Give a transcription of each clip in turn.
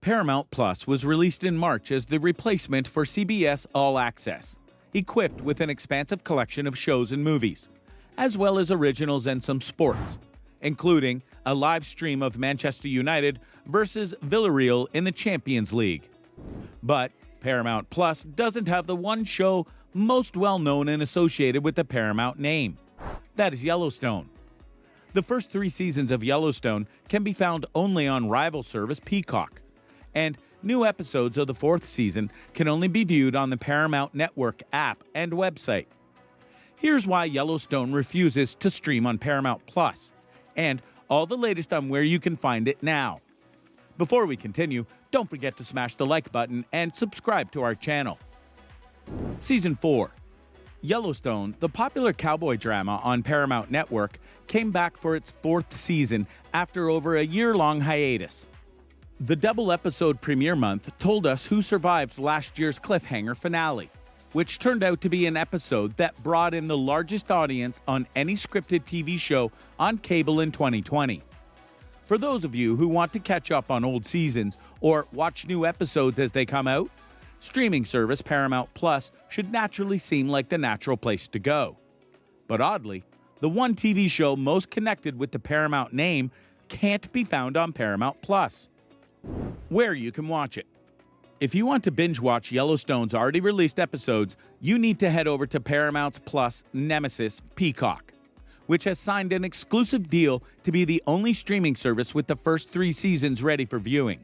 Paramount Plus was released in March as the replacement for CBS All Access, equipped with an expansive collection of shows and movies, as well as originals and some sports, including a live stream of Manchester United versus Villarreal in the Champions League. But Paramount Plus doesn't have the one show most well known and associated with the Paramount name. That is Yellowstone. The first 3 seasons of Yellowstone can be found only on rival service Peacock, and new episodes of the 4th season can only be viewed on the Paramount Network app and website. Here's why Yellowstone refuses to stream on Paramount Plus, and all the latest on where you can find it now. Before we continue, don't forget to smash the like button and subscribe to our channel. Season 4. Yellowstone, the popular cowboy drama on Paramount Network, came back for its 4th season after over a year-long hiatus. The double-episode premiere month told us who survived last year's cliffhanger finale, which turned out to be an episode that brought in the largest audience on any scripted TV show on cable in 2020. For those of you who want to catch up on old seasons or watch new episodes as they come out, streaming service Paramount Plus should naturally seem like the natural place to go. But oddly, the one TV show most connected with the Paramount name can't be found on Paramount Plus. Where you can watch it. If you want to binge watch Yellowstone's already released episodes, you need to head over to Paramount's Plus nemesis, Peacock, which has signed an exclusive deal to be the only streaming service with the first 3 seasons ready for viewing.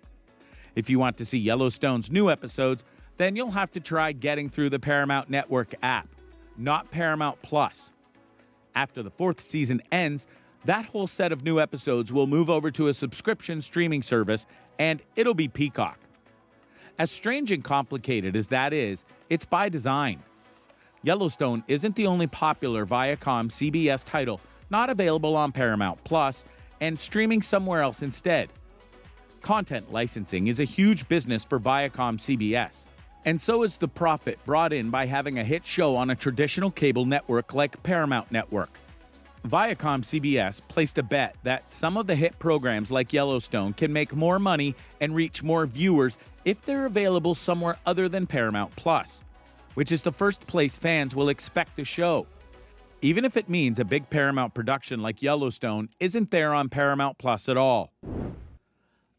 If you want to see Yellowstone's new episodes, then you'll have to try getting through the Paramount Network app, not Paramount Plus. After the 4th season ends, that whole set of new episodes will move over to a subscription streaming service, and it'll be Peacock. As strange and complicated as that is, it's by design. Yellowstone isn't the only popular Viacom CBS title not available on Paramount Plus and streaming somewhere else instead. Content licensing is a huge business for Viacom CBS, and so is the profit brought in by having a hit show on a traditional cable network like Paramount Network. Viacom CBS placed a bet that some of the hit programs like Yellowstone can make more money and reach more viewers if they're available somewhere other than Paramount Plus, which is the first place fans will expect the show, even if it means a big Paramount production like Yellowstone isn't there on Paramount Plus at all.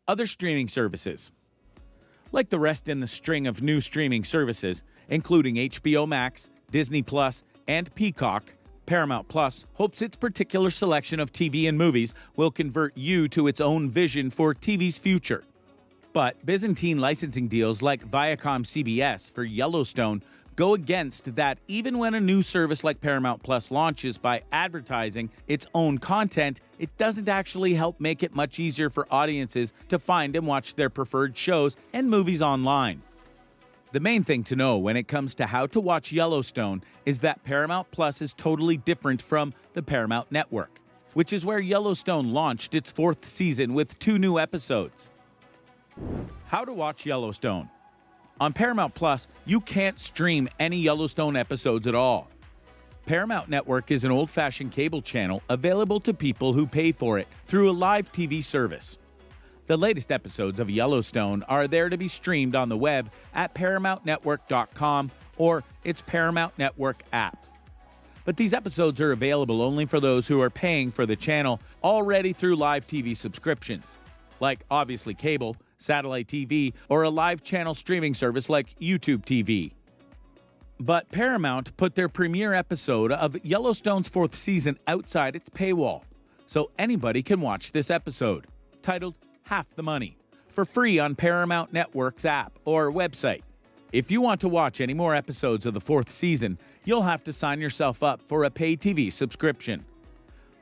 Other streaming services. Like the rest in the string of new streaming services, including HBO Max, Disney Plus, and Peacock, Paramount Plus hopes its particular selection of TV and movies will convert you to its own vision for TV's future. But Byzantine licensing deals like Viacom CBS for Yellowstone go against that even when a new service like Paramount Plus launches by advertising its own content, it doesn't actually help make it much easier for audiences to find and watch their preferred shows and movies online. The main thing to know when it comes to how to watch Yellowstone is that Paramount Plus is totally different from the Paramount Network, which is where Yellowstone launched its 4th season with 2 new episodes. How to watch Yellowstone. On Paramount Plus, you can't stream any Yellowstone episodes at all. Paramount Network is an old-fashioned cable channel available to people who pay for it through a live TV service. The latest episodes of Yellowstone are there to be streamed on the web at ParamountNetwork.com or its Paramount Network app. But these episodes are available only for those who are paying for the channel already through live TV subscriptions, like obviously cable, satellite TV, or a live channel streaming service like YouTube TV. But Paramount put their premiere episode of Yellowstone's 4th season outside its paywall, so anybody can watch this episode, titled Half the Money, for free on Paramount Network's app or website. If you want to watch any more episodes of the 4th season, you'll have to sign yourself up for a paid TV subscription.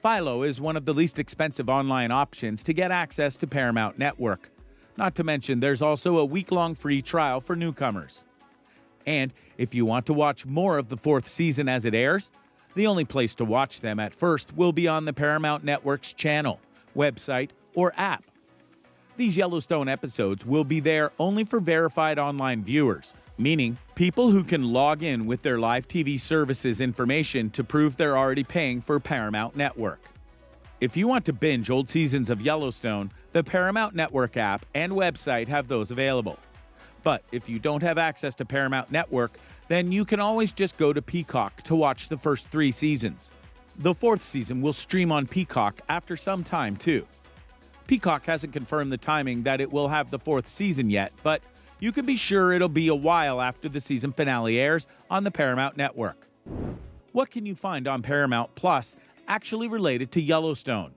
Philo is one of the least expensive online options to get access to Paramount Network. Not to mention, there's also a week-long free trial for newcomers. And if you want to watch more of the 4th season as it airs, the only place to watch them at first will be on the Paramount Network's channel, website, or app. These Yellowstone episodes will be there only for verified online viewers, meaning people who can log in with their live TV services information to prove they're already paying for Paramount Network. If you want to binge old seasons of Yellowstone, The Paramount Network app and website have those available. But if you don't have access to Paramount Network, then you can always just go to Peacock to watch the first 3 seasons. The 4th season will stream on Peacock after some time, too. Peacock hasn't confirmed the timing that it will have the 4th season yet, but you can be sure it'll be a while after the season finale airs on the Paramount Network. What can you find on Paramount Plus actually related to Yellowstone?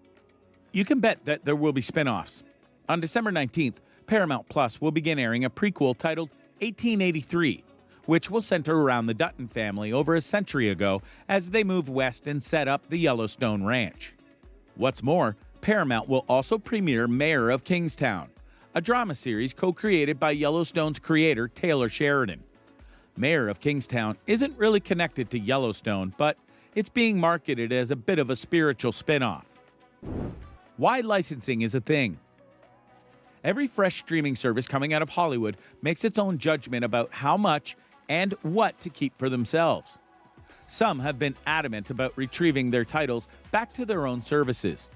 You can bet that there will be spin-offs. On December 19th, Paramount Plus will begin airing a prequel titled 1883, which will center around the Dutton family over a century ago as they move west and set up the Yellowstone Ranch. What's more, Paramount will also premiere Mayor of Kingstown, a drama series co-created by Yellowstone's creator Taylor Sheridan. Mayor of Kingstown isn't really connected to Yellowstone, but it's being marketed as a bit of a spiritual spin-off. Why licensing is a thing. Every fresh streaming service coming out of Hollywood makes its own judgment about how much and what to keep for themselves. Some have been adamant about retrieving their titles back to their own services.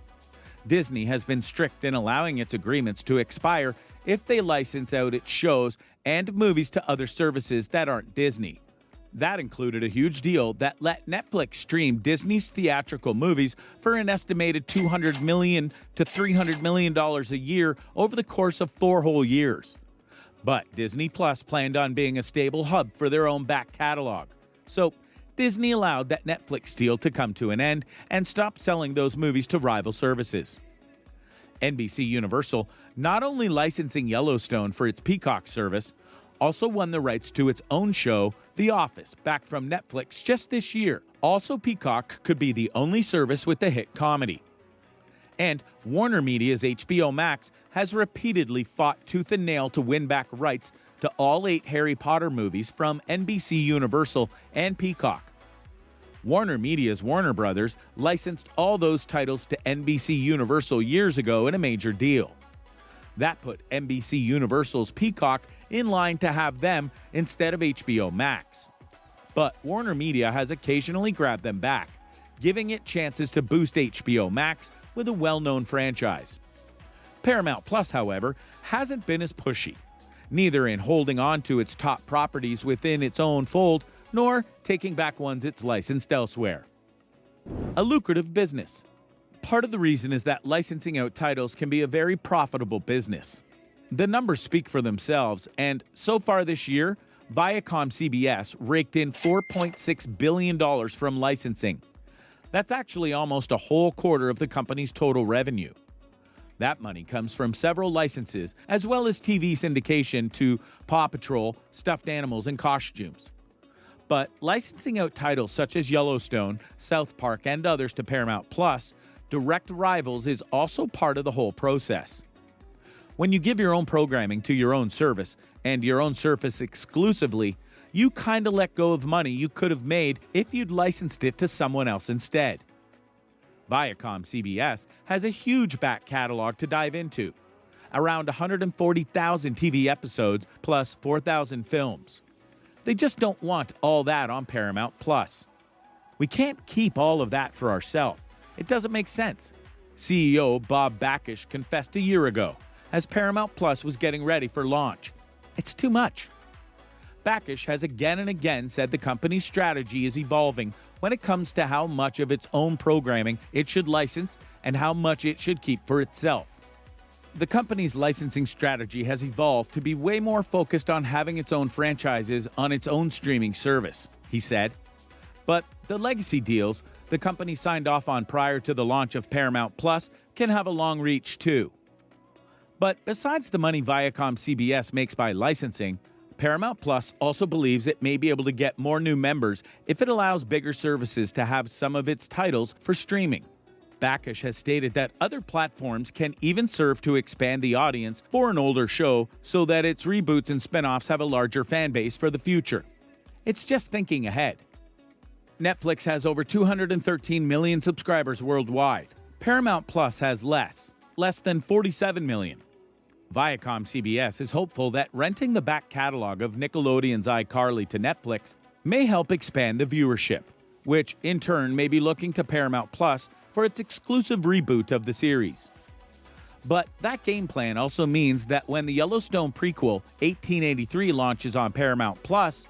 Disney has been strict in allowing its agreements to expire if they license out its shows and movies to other services that aren't Disney. That included a huge deal that let Netflix stream Disney's theatrical movies for an estimated $200 million to $300 million a year over the course of 4 whole years. But Disney Plus planned on being a stable hub for their own back catalog. So Disney allowed that Netflix deal to come to an end and stopped selling those movies to rival services. NBC Universal, not only licensing Yellowstone for its Peacock service, also won the rights to its own show, The Office, back from Netflix just this year. Also, Peacock could be the only service with the hit comedy. And Warner Media's HBO Max has repeatedly fought tooth and nail to win back rights to all 8 Harry Potter movies from NBC Universal and Peacock. Warner Media's Warner Brothers licensed all those titles to NBC Universal years ago in a major deal. That put NBC Universal's Peacock in line to have them instead of HBO Max. But Warner Media has occasionally grabbed them back, giving it chances to boost HBO Max with a well-known franchise. Paramount Plus, however, hasn't been as pushy, neither in holding on to its top properties within its own fold, nor taking back ones it's licensed elsewhere. A lucrative business. Part of the reason is that licensing out titles can be a very profitable business. The numbers speak for themselves, and so far this year, Viacom CBS raked in $4.6 billion from licensing. That's actually almost a whole quarter of the company's total revenue. That money comes from several licenses, as well as TV syndication to Paw Patrol, stuffed animals, and costumes. But licensing out titles such as Yellowstone, South Park, and others to Paramount Plus, direct rivals, is also part of the whole process. When you give your own programming to your own service, and your own service exclusively, you kinda let go of money you could have made if you'd licensed it to someone else instead. Viacom CBS has a huge back catalog to dive into, around 140,000 TV episodes plus 4,000 films. They just don't want all that on Paramount Plus. We can't keep all of that for ourselves. It doesn't make sense. CEO Bob Bakish confessed a year ago, as Paramount Plus was getting ready for launch. It's too much. Bakish has again and again said the company's strategy is evolving when it comes to how much of its own programming it should license and how much it should keep for itself. The company's licensing strategy has evolved to be way more focused on having its own franchises on its own streaming service, he said. But the legacy deals the company signed off on prior to the launch of Paramount Plus can have a long reach too. But besides the money Viacom CBS makes by licensing, Paramount Plus also believes it may be able to get more new members if it allows bigger services to have some of its titles for streaming. Bakish has stated that other platforms can even serve to expand the audience for an older show so that its reboots and spin-offs have a larger fan base for the future. It's just thinking ahead. Netflix has over 213 million subscribers worldwide. Paramount Plus has less than 47 million. Viacom CBS is hopeful that renting the back catalog of Nickelodeon's iCarly to Netflix may help expand the viewership, which in turn may be looking to Paramount Plus for its exclusive reboot of the series. But that game plan also means that when the Yellowstone prequel 1883 launches on Paramount Plus,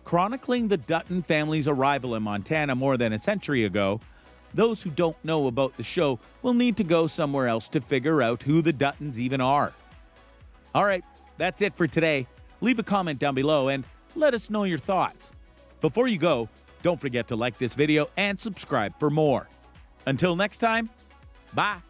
chronicling the Dutton family's arrival in Montana more than a century ago, those who don't know about the show will need to go somewhere else to figure out who the Duttons even are. All right, that's it for today. Leave a comment down below and let us know your thoughts. Before you go, don't forget to like this video and subscribe for more. Until next time, bye.